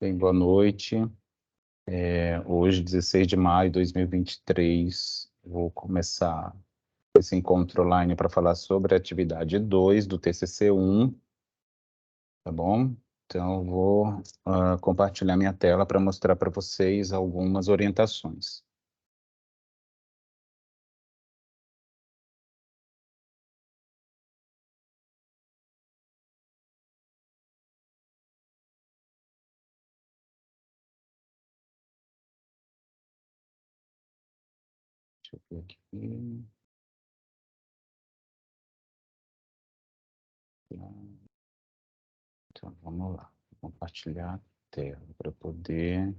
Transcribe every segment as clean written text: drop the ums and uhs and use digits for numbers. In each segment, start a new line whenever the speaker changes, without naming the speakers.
Bem, boa noite. Hoje, 16 de maio de 2023, vou começar esse encontro online para falar sobre a atividade 2 do TCC1, tá bom? Então, vou compartilhar minha tela para mostrar para vocês algumas orientações. Deixa eu ver aqui. Então, vamos lá. Vou compartilhar a tela para poder...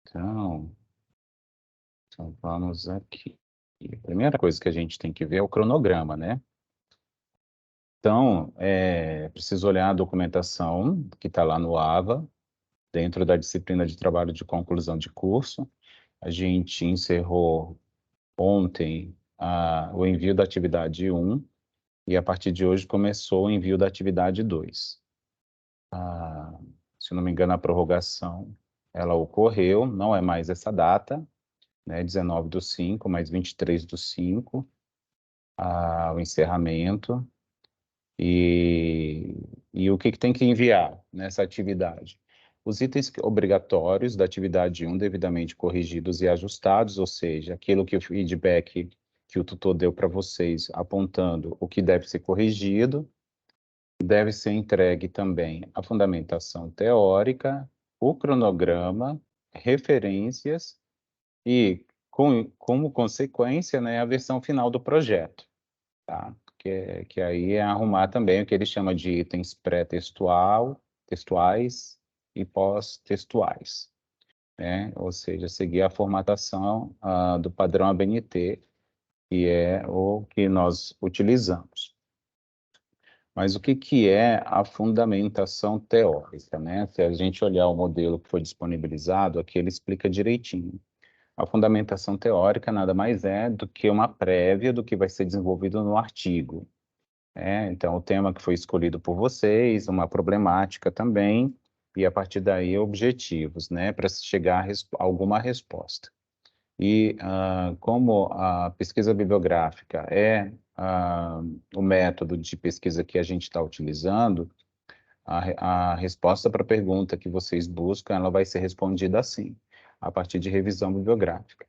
Então, vamos aqui. A primeira coisa que a gente tem que ver é o cronograma, né? Então, preciso olhar a documentação que está lá no AVA, dentro da disciplina de trabalho de conclusão de curso. A gente encerrou ontem o envio da atividade 1 e a partir de hoje começou o envio da atividade 2. Se não me engano, a prorrogação, ela ocorreu, não é mais essa data, né, 19/5, mas 23/5, o encerramento. E o que tem que enviar nessa atividade? Os itens obrigatórios da atividade 1 devidamente corrigidos e ajustados, ou seja, aquilo que o feedback que o tutor deu para vocês, apontando o que deve ser corrigido, deve ser entregue também a fundamentação teórica, o cronograma, referências e, como consequência, né, a versão final do projeto, tá? Que aí é arrumar também o que ele chama de itens textuais e pós-textuais, né? Ou seja, seguir a formatação do padrão ABNT, que é o que nós utilizamos. Mas o que é a fundamentação teórica, né? Se a gente olhar o modelo que foi disponibilizado, aqui ele explica direitinho. A fundamentação teórica nada mais é do que uma prévia do que vai ser desenvolvido no artigo. Então, o tema que foi escolhido por vocês, uma problemática também, e a partir daí objetivos, né, para chegar a alguma resposta. E como a pesquisa bibliográfica é o método de pesquisa que a gente está utilizando, a resposta para a pergunta que vocês buscam, ela vai ser respondida assim, a partir de revisão bibliográfica.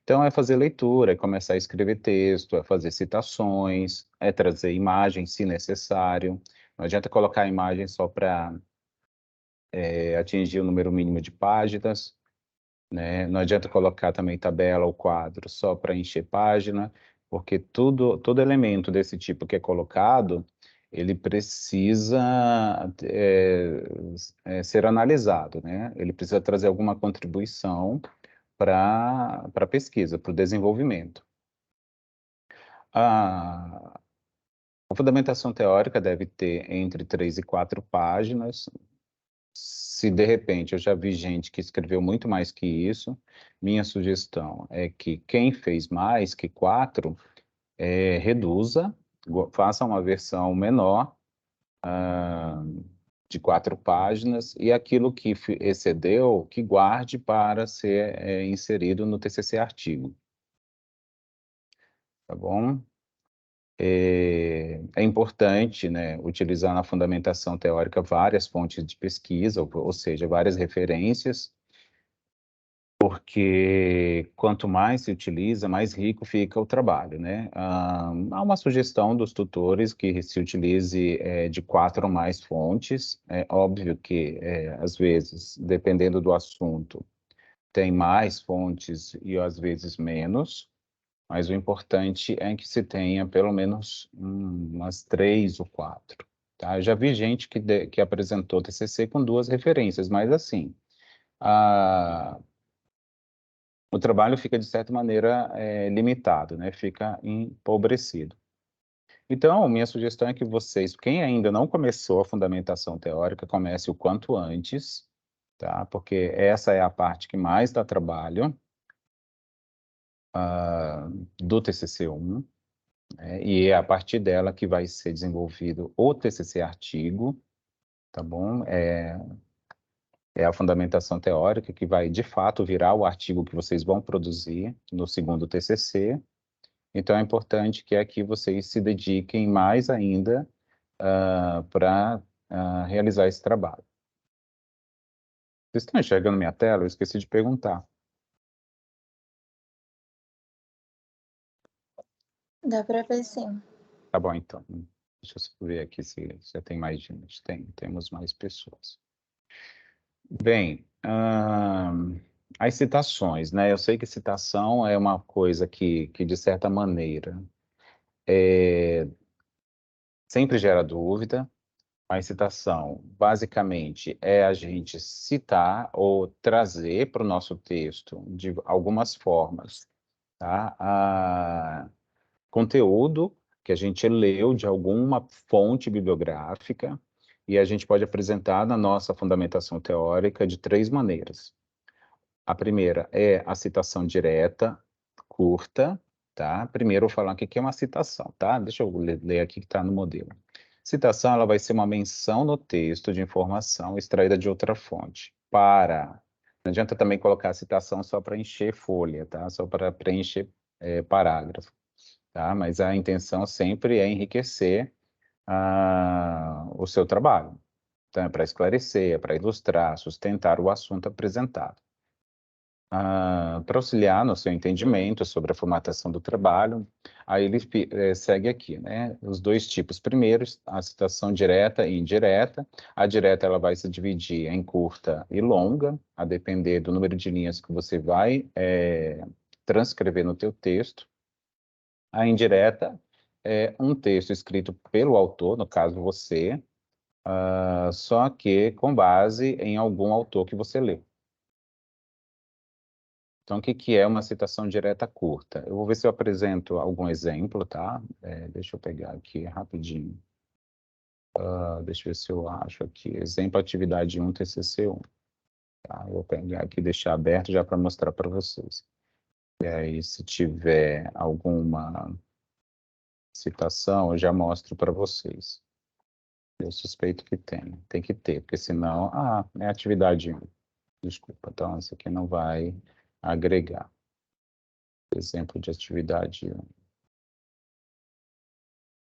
Então, é fazer leitura, é começar a escrever texto, é fazer citações, é trazer imagens, se necessário. Não adianta colocar a imagem só para atingir o número mínimo de páginas, né? Não adianta colocar também tabela ou quadro só para encher página, porque todo elemento desse tipo que é colocado, ele precisa ser analisado, né? Ele precisa trazer alguma contribuição para a pesquisa, para o desenvolvimento. A, a fundamentação teórica deve ter entre 3 e 4 páginas. Se de repente eu já vi gente que escreveu muito mais que isso, minha sugestão é que quem fez mais que 4, reduza, faça uma versão menor, de 4 páginas, e aquilo que excedeu, que guarde para ser inserido no TCC artigo. Tá bom? É importante, né, utilizar na fundamentação teórica várias fontes de pesquisa, ou seja, várias referências, porque quanto mais se utiliza, mais rico fica o trabalho, né? Há uma sugestão dos tutores que se utilize de 4 ou mais fontes. É óbvio que, às vezes, dependendo do assunto, tem mais fontes e às vezes menos, mas o importante é que se tenha pelo menos umas 3 ou 4, tá? Eu já vi gente que apresentou TCC com 2 referências, mas assim, o trabalho fica, de certa maneira, limitado, né? Fica empobrecido. Então, minha sugestão é que vocês, quem ainda não começou a fundamentação teórica, comece o quanto antes, tá? Porque essa é a parte que mais dá trabalho, do TCC1, e é a partir dela que vai ser desenvolvido o TCC artigo, tá bom? É a fundamentação teórica que vai, de fato, virar o artigo que vocês vão produzir no segundo TCC. Então, é importante que aqui vocês se dediquem mais ainda para realizar esse trabalho. Vocês estão enxergando minha tela? Eu esqueci de perguntar.
Dá para ver sim.
Tá bom, então. Deixa eu ver aqui se já tem mais gente. Temos mais pessoas. Bem, as citações, né? Eu sei que citação é uma coisa que de certa maneira, sempre gera dúvida. A citação, basicamente, é a gente citar ou trazer para o nosso texto, de algumas formas, tá? Conteúdo que a gente leu de alguma fonte bibliográfica e a gente pode apresentar na nossa fundamentação teórica de três maneiras. A primeira é a citação direta, curta, tá? Primeiro eu vou falar o que é uma citação, tá? Deixa eu ler aqui que está no modelo. Citação, ela vai ser uma menção no texto de informação extraída de outra fonte. Não adianta também colocar a citação só para encher folha, tá? Só para preencher parágrafo, tá? Mas a intenção sempre é enriquecer o seu trabalho. Então, é para esclarecer, é para ilustrar, sustentar o assunto apresentado. Para auxiliar no seu entendimento sobre a formatação do trabalho, aí ele segue aqui, né? Os dois tipos. Primeiro, a citação direta e indireta. A direta ela vai se dividir em curta e longa, a depender do número de linhas que você vai transcrever no teu texto. A indireta é um texto escrito pelo autor, no caso você, só que com base em algum autor que você leu. Então, o que é uma citação direta curta? Eu vou ver se eu apresento algum exemplo, tá? Deixa eu pegar aqui rapidinho. Deixa eu ver se eu acho aqui. Exemplo, atividade 1, TCC1. Tá? Eu vou pegar aqui e deixar aberto já para mostrar para vocês. E aí, se tiver alguma citação, eu já mostro para vocês. Eu suspeito que tem. Tem que ter, porque senão... é atividade 1. Desculpa, então essa aqui não vai agregar. Exemplo de atividade 1.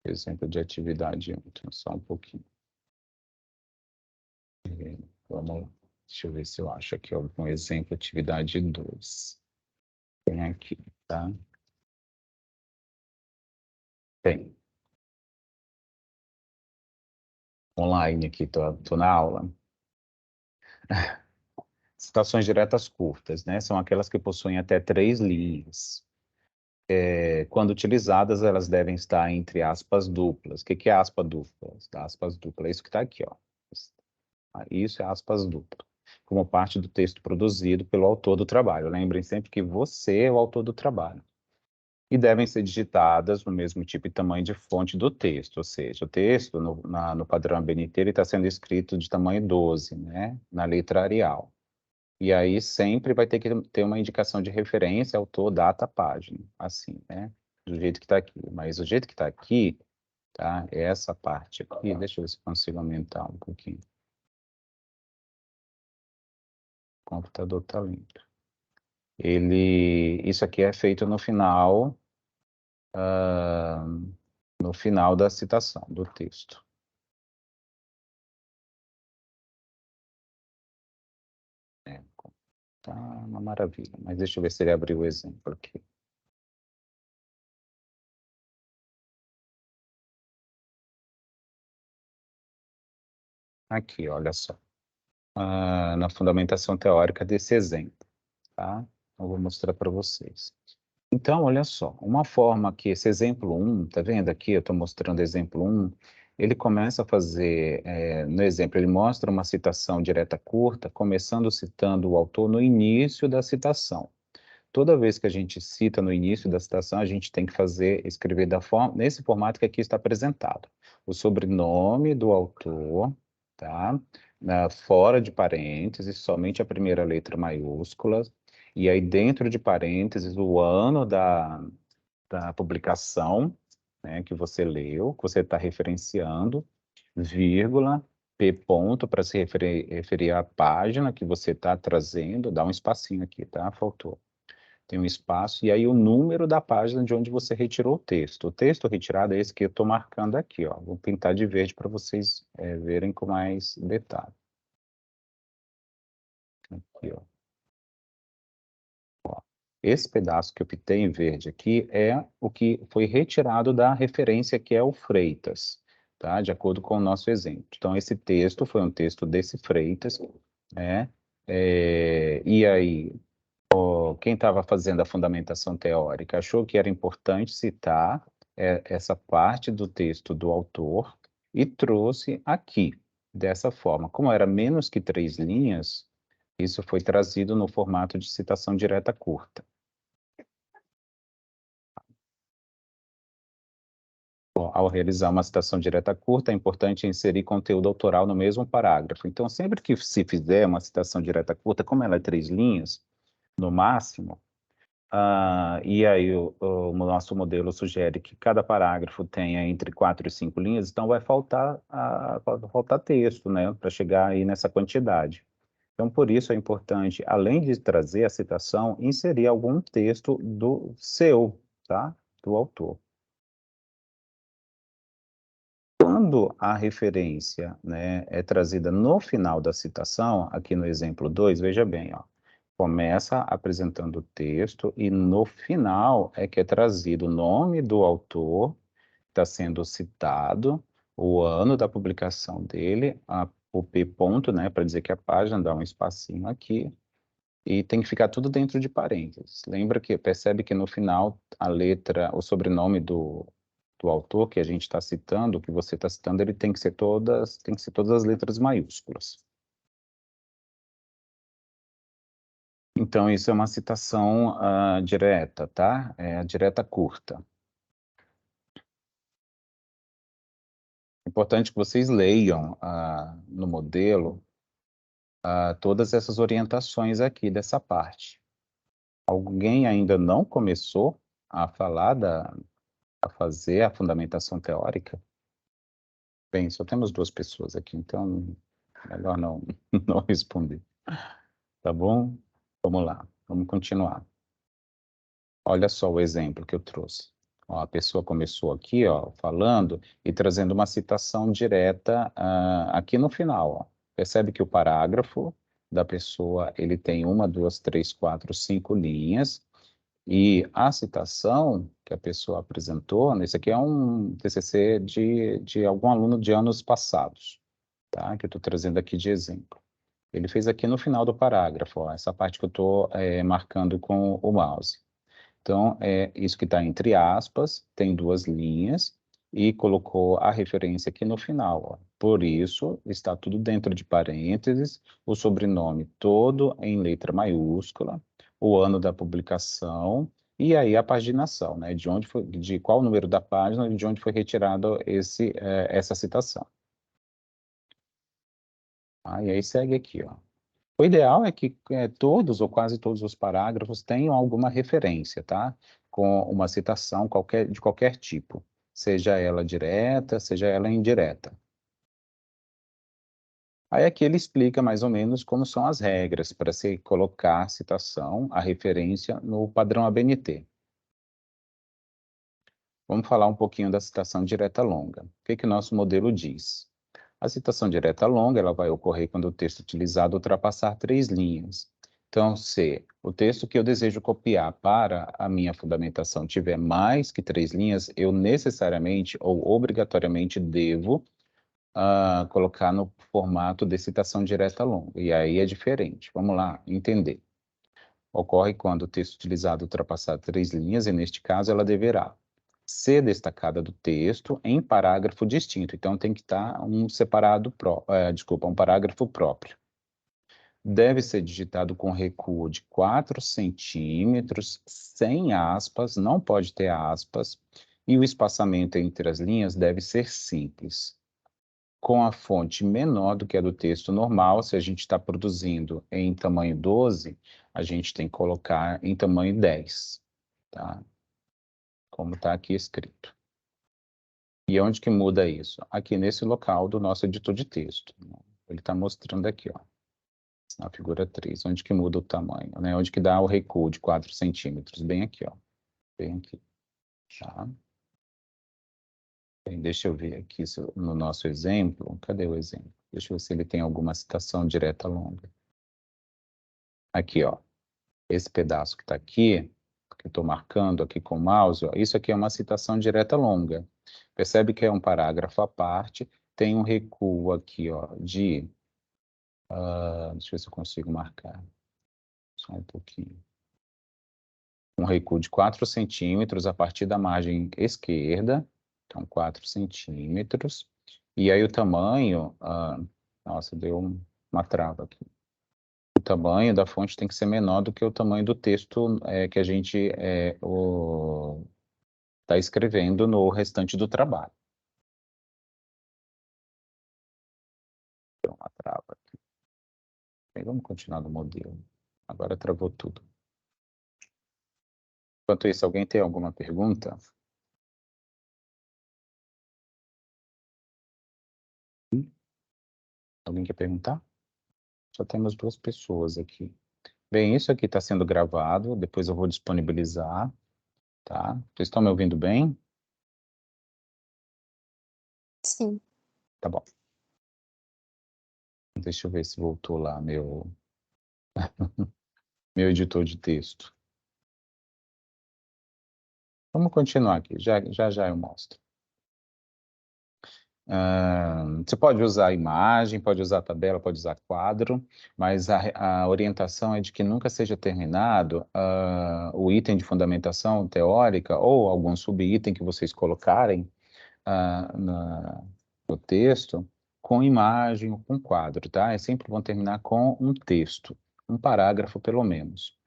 Exemplo de atividade 1. Então, só um pouquinho. Vamos lá. Deixa eu ver se eu acho aqui algum exemplo de atividade 2. Tem aqui, tá? Tem. Online aqui, tô na aula. Citações diretas curtas, né? São aquelas que possuem até 3 linhas. Quando utilizadas, elas devem estar entre aspas duplas. O que é aspa dupla? Aspas dupla é isso que está aqui, ó. Isso é aspas dupla, como parte do texto produzido pelo autor do trabalho. Lembrem sempre que você é o autor do trabalho. E devem ser digitadas no mesmo tipo e tamanho de fonte do texto, ou seja, o texto no padrão ABNT está sendo escrito de tamanho 12, né, na letra Arial. E aí sempre vai ter que ter uma indicação de referência, autor, data, página, assim, né, do jeito que está aqui. Mas o jeito que está aqui, tá, é essa parte aqui, deixa eu ver se consigo aumentar um pouquinho. O computador está lento. Isso aqui é feito no final da citação do texto. Tá uma maravilha, mas deixa eu ver se ele abriu o exemplo aqui. Aqui, olha só. Na fundamentação teórica desse exemplo, tá? Eu vou mostrar para vocês. Então, olha só, uma forma que esse exemplo 1, tá vendo aqui? Eu estou mostrando exemplo 1, ele começa a fazer, no exemplo, ele mostra uma citação direta curta, começando citando o autor no início da citação. Toda vez que a gente cita no início da citação, a gente tem que escrever nesse formato que aqui está apresentado. O sobrenome do autor, tá? Fora de parênteses, somente a primeira letra maiúscula, e aí dentro de parênteses o ano da publicação, né, que você leu, que você está referenciando, vírgula, P ponto para se referir à página que você está trazendo, dá um espacinho aqui, tá? Faltou. Tem um espaço, e aí o número da página de onde você retirou o texto. O texto retirado é esse que eu estou marcando aqui, ó. Vou pintar de verde para vocês verem com mais detalhe. Aqui, ó. Esse pedaço que eu pintei em verde aqui é o que foi retirado da referência, que é o Freitas, tá? De acordo com o nosso exemplo. Então, esse texto foi um texto desse Freitas, né? E aí, quem estava fazendo a fundamentação teórica achou que era importante citar essa parte do texto do autor e trouxe aqui, dessa forma. Como era menos que 3 linhas, isso foi trazido no formato de citação direta curta. Bom, ao realizar uma citação direta curta, é importante inserir conteúdo autoral no mesmo parágrafo. Então, sempre que se fizer uma citação direta curta, como ela é 3 linhas, no máximo, e aí o nosso modelo sugere que cada parágrafo tenha entre 4 e 5 linhas, então vai faltar texto, né, para chegar aí nessa quantidade. Então, por isso é importante, além de trazer a citação, inserir algum texto do seu, tá? Do autor. Quando a referência, né, é trazida no final da citação, aqui no exemplo 2, veja bem, ó, começa apresentando o texto e no final é que é trazido o nome do autor, está sendo citado, o ano da publicação dele, o P ponto, né, para dizer que a página dá um espacinho aqui, e tem que ficar tudo dentro de parênteses. Lembra que, percebe que no final a letra, o sobrenome do autor que a gente está citando, que você está citando, ele tem que ser todas as letras maiúsculas. Então, isso é uma citação direta, tá? É a direta curta. Importante que vocês leiam no modelo todas essas orientações aqui dessa parte. Alguém ainda não começou a falar a fazer a fundamentação teórica? Bem, só temos 2 pessoas aqui, então melhor não, não responder. Tá bom? Vamos lá, vamos continuar. Olha só o exemplo que eu trouxe. Ó, a pessoa começou aqui, ó, falando e trazendo uma citação direta aqui no final. Ó. Percebe que o parágrafo da pessoa ele tem 1, 2, 3, 4, 5 linhas. E a citação que a pessoa apresentou, esse aqui é um TCC de algum aluno de anos passados, tá? Que eu estou trazendo aqui de exemplo. Ele fez aqui no final do parágrafo, ó, essa parte que eu estou marcando com o mouse. Então, é isso que está entre aspas, tem 2 linhas, e colocou a referência aqui no final. Ó. Por isso, está tudo dentro de parênteses, o sobrenome todo em letra maiúscula, o ano da publicação, e aí a paginação, né? De qual número da página e de onde foi retirado essa citação. E aí segue aqui, ó. O ideal é que todos ou quase todos os parágrafos tenham alguma referência, tá? Com uma citação de qualquer tipo, seja ela direta, seja ela indireta. Aí aqui ele explica mais ou menos como são as regras para se colocar a citação, a referência no padrão ABNT. Vamos falar um pouquinho da citação direta longa. O que o nosso modelo diz? A citação direta longa ela vai ocorrer quando o texto utilizado ultrapassar 3 linhas. Então, se o texto que eu desejo copiar para a minha fundamentação tiver mais que 3 linhas, eu necessariamente ou obrigatoriamente devo colocar no formato de citação direta longa. E aí é diferente. Vamos lá, entender. Ocorre quando o texto utilizado ultrapassar 3 linhas, e neste caso ela deverá ser destacada do texto em parágrafo distinto. Então tem que estar um parágrafo próprio. Deve ser digitado com recuo de 4 centímetros, sem aspas, não pode ter aspas, e o espaçamento entre as linhas deve ser simples. Com a fonte menor do que a do texto normal, se a gente está produzindo em tamanho 12, a gente tem que colocar em tamanho 10, tá? Como está aqui escrito. E onde que muda isso? Aqui nesse local do nosso editor de texto. Ele está mostrando aqui, ó, na figura 3, onde que muda o tamanho, né? Onde que dá o recuo de 4 centímetros, bem aqui, ó. Bem aqui, tá? Bem, deixa eu ver aqui no nosso exemplo. Cadê o exemplo? Deixa eu ver se ele tem alguma citação direta longa. Aqui, ó. Esse pedaço que está aqui, que eu estou marcando aqui com o mouse, ó, isso aqui é uma citação direta longa. Percebe que é um parágrafo à parte, tem um recuo aqui, ó, de... deixa eu ver se eu consigo marcar. Só um pouquinho. Um recuo de 4 centímetros a partir da margem esquerda, então 4 centímetros. E aí o tamanho, nossa, deu uma trava aqui. O tamanho da fonte tem que ser menor do que o tamanho do texto que a gente está escrevendo no restante do trabalho. Deu uma trava aqui. Bem, vamos continuar no modelo. Agora travou tudo. Enquanto isso, alguém tem alguma pergunta? Alguém quer perguntar? Só temos 2 pessoas aqui. Bem, isso aqui está sendo gravado, depois eu vou disponibilizar, tá? Vocês estão me ouvindo bem?
Sim.
Tá bom. Deixa eu ver se voltou lá meu editor de texto. Vamos continuar aqui, já eu mostro. Você pode usar imagem, pode usar tabela, pode usar quadro, mas a orientação é de que nunca seja terminado o item de fundamentação teórica ou algum subitem que vocês colocarem no texto com imagem ou com quadro, tá? É sempre vão terminar com um texto, um parágrafo pelo menos.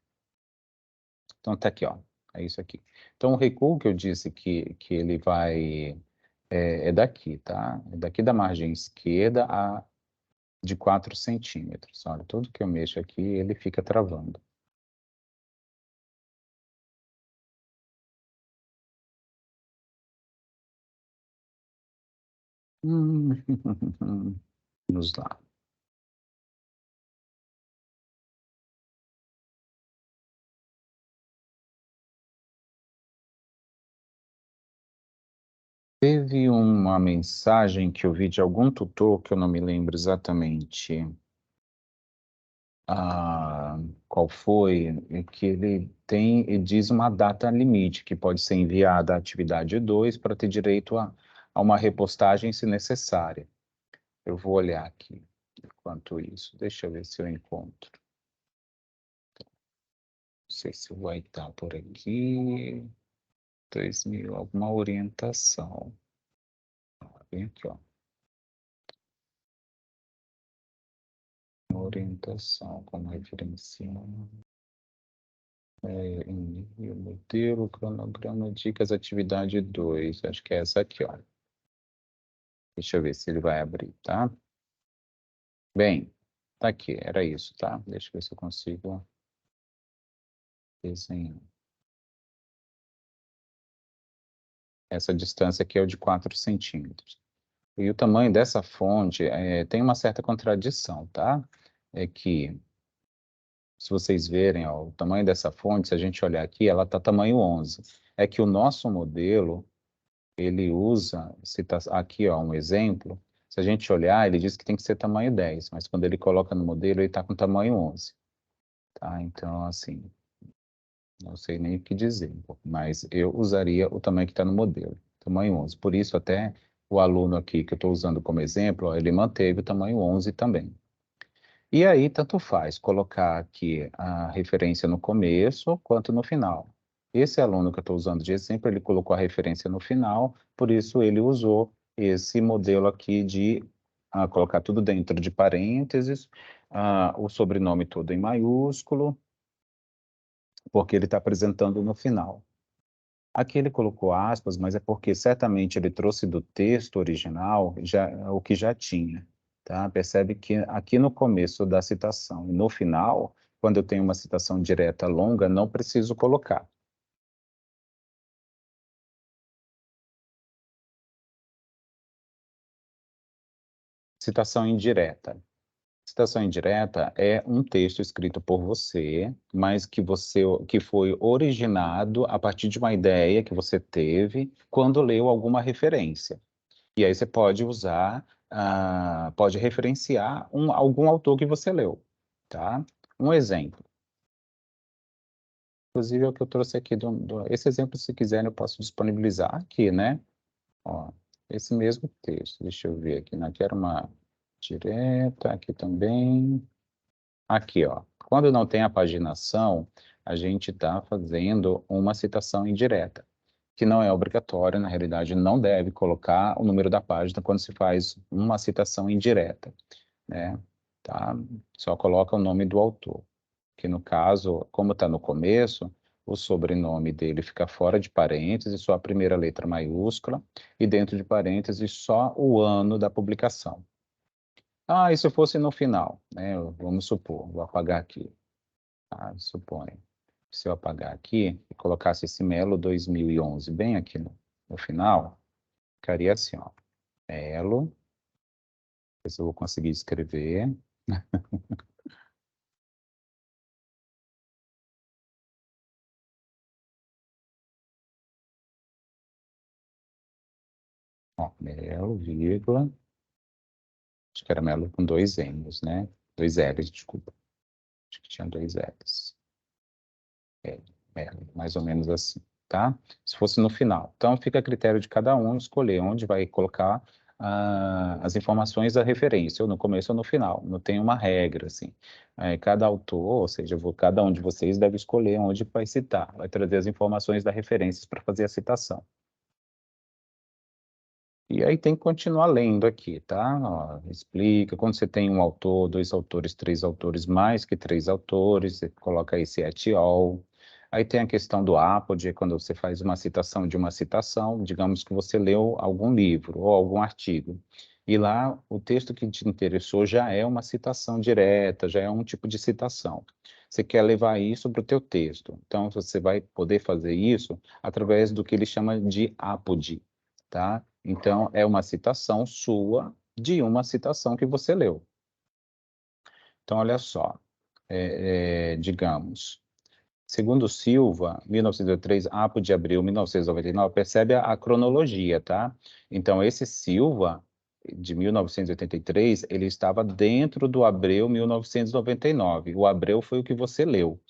Então tá aqui, ó, é isso aqui. Então o recuo que eu disse que ele vai é daqui, tá? É daqui da margem esquerda de 4 centímetros. Olha, tudo que eu mexo aqui, ele fica travando. Vamos lá. Teve uma mensagem que eu vi de algum tutor, que eu não me lembro exatamente qual foi, que ele diz uma data limite, que pode ser enviada a atividade 2 para ter direito a uma repostagem se necessária. Eu vou olhar aqui enquanto isso. Deixa eu ver se eu encontro. Não sei se vai estar por aqui. 2000, alguma orientação. Vem aqui, ó. Uma orientação como referência. Envio, modelo, cronograma, dicas, atividade 2. Acho que é essa aqui, ó. Deixa eu ver se ele vai abrir, tá? Bem, tá aqui, era isso, tá? Deixa eu ver se eu consigo desenhar. Essa distância aqui é o de 4 centímetros. E o tamanho dessa fonte tem uma certa contradição, tá? É que, se vocês verem, ó, o tamanho dessa fonte, se a gente olhar aqui, ela está tamanho 11. É que o nosso modelo, ele usa, se tá, aqui, ó, um exemplo, se a gente olhar, ele diz que tem que ser tamanho 10, mas quando ele coloca no modelo, ele está com tamanho 11. Tá? Então, assim, não sei nem o que dizer, mas eu usaria o tamanho que está no modelo, tamanho 11. Por isso, até o aluno aqui que eu estou usando como exemplo, ó, ele manteve o tamanho 11 também. E aí, tanto faz colocar aqui a referência no começo quanto no final. Esse aluno que eu estou usando de exemplo, ele colocou a referência no final, por isso ele usou esse modelo aqui de colocar tudo dentro de parênteses, o sobrenome todo em maiúsculo, porque ele está apresentando no final. Aqui ele colocou aspas, mas é porque certamente ele trouxe do texto original o que já tinha, tá? Percebe que aqui no começo da citação e no final, quando eu tenho uma citação direta longa, não preciso colocar. Citação indireta. Citação indireta é um texto escrito por você, mas que foi originado a partir de uma ideia que você teve quando leu alguma referência. E aí você pode usar, pode referenciar algum autor que você leu, tá? Um exemplo. Inclusive é o que eu trouxe aqui. Esse exemplo, se quiserem, eu posso disponibilizar aqui, né? Ó, esse mesmo texto. Deixa eu ver aqui. Não quero uma direta, aqui também. Aqui, ó. Quando não tem a paginação, a gente está fazendo uma citação indireta, que não é obrigatória, na realidade, não deve colocar o número da página quando se faz uma citação indireta, né? Tá? Só coloca o nome do autor, que no caso, como está no começo, o sobrenome dele fica fora de parênteses, só a primeira letra maiúscula, e dentro de parênteses só o ano da publicação. Ah, e se fosse no final, né? Vamos supor, vou apagar aqui. Ah, suponho. Se eu apagar aqui e colocasse esse Melo 2011 bem aqui no final, ficaria assim, ó. Melo, ver se eu vou conseguir escrever. Ó, Melo, vírgula. Acho que era Melo com dois M's, né? Dois L's, desculpa. Acho que tinha dois L's. Mais ou menos assim, tá? Se fosse no final. Então, fica a critério de cada um escolher onde vai colocar as informações da referência, ou no começo ou no final. Não tem uma regra, assim. Cada autor, ou seja, cada um de vocês deve escolher onde vai citar, vai trazer as informações da referência para fazer a citação. E aí tem que continuar lendo aqui, tá? Ó, explica, quando você tem um autor, dois autores, três autores, mais que três autores, você coloca aí se et al. Aí tem a questão do apode, quando você faz uma citação de uma citação, digamos que você leu algum livro ou algum artigo, e lá o texto que te interessou já é uma citação direta, já é um tipo de citação. Você quer levar isso para o teu texto, então você vai poder fazer isso através do que ele chama de apode, tá? Então, é uma citação sua de uma citação que você leu. Então, olha só, digamos, segundo Silva, 1903, Apo de abril, 1999, percebe a cronologia, tá? Então, esse Silva, de 1983, ele estava dentro do Abreu 1999. O Abreu foi o que você leu,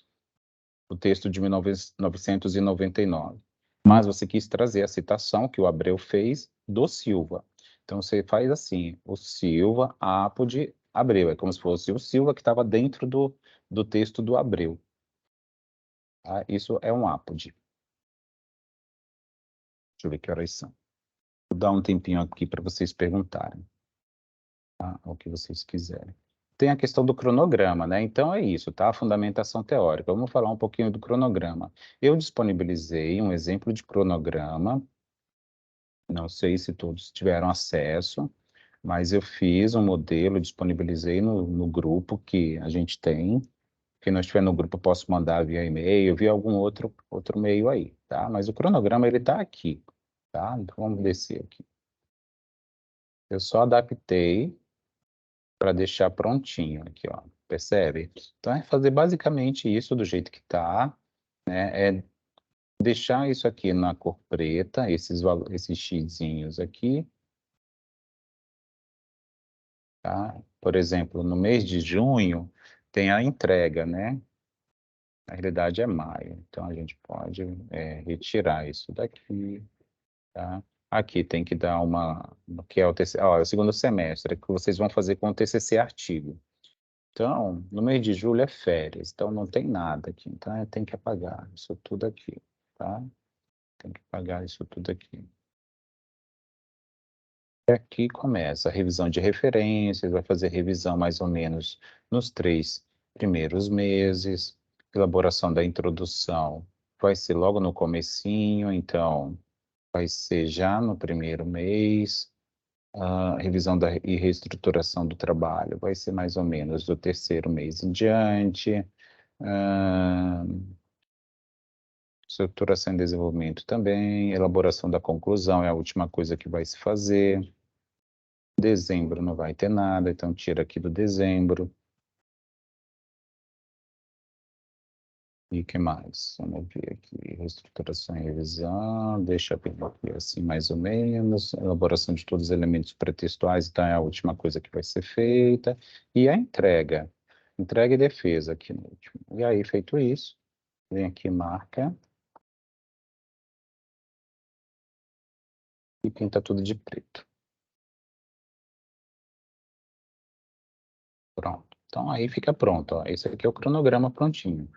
o texto de 1999. Mas você quis trazer a citação que o Abreu fez do Silva. Então você faz assim, o Silva, Apode, Abreu. É como se fosse o Silva que estava dentro do texto do Abreu. Tá? Isso é um Apode. Deixa eu ver que horas são. Vou dar um tempinho aqui para vocês perguntarem, tá? O que vocês quiserem. Tem a questão do cronograma, né? Então é isso, tá? A fundamentação teórica. Vamos falar um pouquinho do cronograma. Eu disponibilizei um exemplo de cronograma. Não sei se todos tiveram acesso, mas eu fiz um modelo, disponibilizei no grupo que a gente tem. Quem não estiver no grupo, eu posso mandar via e-mail, via algum outro meio aí, tá? Mas o cronograma, ele está aqui, tá? Então, vamos descer aqui. Eu só adaptei para deixar prontinho aqui, ó. Percebe? Então, é fazer basicamente isso do jeito que está, né? É deixar isso aqui na cor preta, esses xizinhos aqui, tá? Por exemplo, no mês de junho tem a entrega, né? Na realidade é maio, então a gente pode retirar isso daqui, tá? Aqui tem que dar que é o TCC, ó, é o segundo semestre, que vocês vão fazer com o TCC artigo. Então, no mês de julho é férias, então não tem nada aqui, então tem que apagar isso tudo aqui, tá? Tem que apagar isso tudo aqui. E aqui começa a revisão de referências, vai fazer revisão mais ou menos nos 3 primeiros meses, elaboração da introdução vai ser logo no comecinho, então vai ser já no primeiro mês, a revisão e reestruturação do trabalho vai ser mais ou menos do terceiro mês em diante, ah, estruturação e desenvolvimento também, elaboração da conclusão é a última coisa que vai se fazer. Dezembro não vai ter nada, então tira aqui do dezembro. E o que mais? Vamos ver aqui, reestruturação e revisão, deixa eu aqui assim mais ou menos, elaboração de todos os elementos pretextuais, então é a última coisa que vai ser feita, e a entrega e defesa aqui no último. E aí, feito isso, vem aqui, marca, e pinta tudo de preto. Pronto. Então aí fica pronto, ó. Esse aqui é o cronograma prontinho.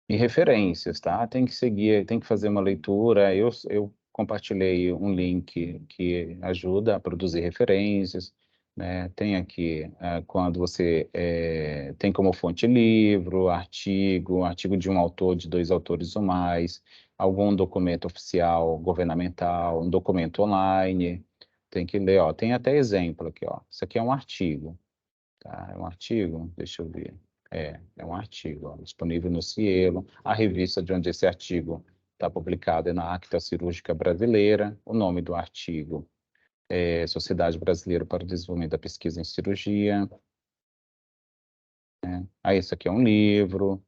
E referências, tá? Tem que seguir, tem que fazer uma leitura. Eu compartilhei um link que ajuda a produzir referências, né? Tem aqui, quando você tem como fonte livro, artigo de um autor, de dois autores ou mais, algum documento oficial governamental, um documento online, tem que ler, ó. Tem até exemplo aqui, ó. Isso aqui é um artigo. Tá, é um artigo, deixa eu ver. É um artigo, ó, disponível no Cielo. A revista de onde esse artigo está publicado é na Acta Cirúrgica Brasileira. O nome do artigo é Sociedade Brasileira para o Desenvolvimento da Pesquisa em Cirurgia. Né? Aí, isso aqui é um livro.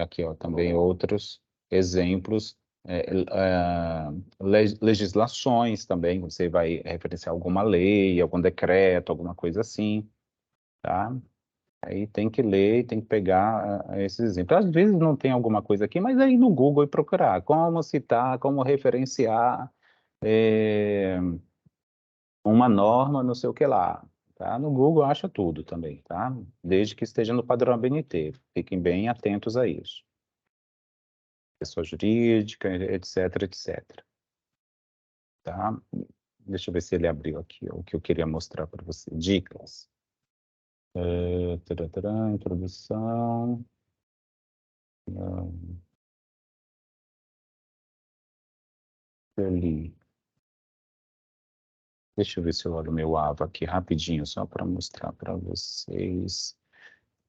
Aqui, ó, também outros exemplos. Legislações também, você vai referenciar alguma lei, algum decreto, alguma coisa assim, tá? Aí tem que ler, tem que pegar esses exemplos. Às vezes não tem alguma coisa aqui, mas aí no Google e procurar como citar, como referenciar uma norma, não sei o que lá. Tá? No Google acha tudo também, tá? Desde que esteja no padrão ABNT. Fiquem bem atentos a isso. Pessoa jurídica, etc, etc. Tá? Deixa eu ver se ele abriu aqui o que eu queria mostrar para você. Dicas. Introdução. Ali. Deixa eu ver se eu olho o meu AVA aqui rapidinho, só para mostrar para vocês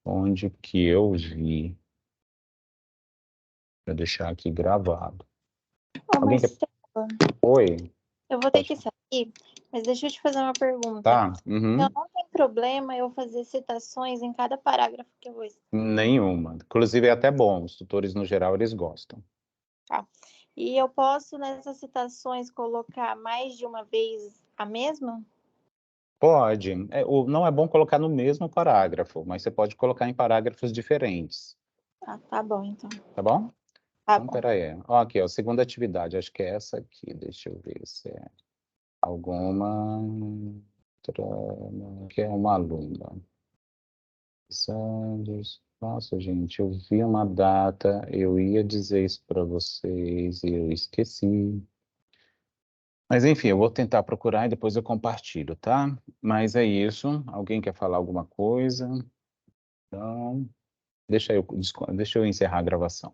onde que eu vi. Para deixar aqui gravado.
Ô,
Alguém quer...
Marcelo,
Oi?
eu vou ter
Pode
que
falar.
sair, mas deixa eu te fazer uma pergunta.
Tá?
Então,
Uhum.
não tem problema eu fazer citações em cada parágrafo que eu vou
Nenhuma. Inclusive é até bom, os tutores no geral eles gostam.
explicar. E eu posso, nessas citações, colocar mais de uma vez a mesma?
Pode. Não é bom colocar no mesmo parágrafo, mas você pode colocar em parágrafos diferentes.
Ah, tá bom, então.
Tá bom?
Tá
Então,
bom.
peraí. Ó, aqui, ó, segunda atividade, acho que é essa aqui. Deixa eu ver se é alguma... Que é uma aluna. Sanders. Nossa, gente, eu vi uma data, eu ia dizer isso para vocês e eu esqueci. Mas enfim, eu vou tentar procurar e depois eu compartilho, tá? Mas é isso. Alguém quer falar alguma coisa? Então, deixa eu encerrar a gravação.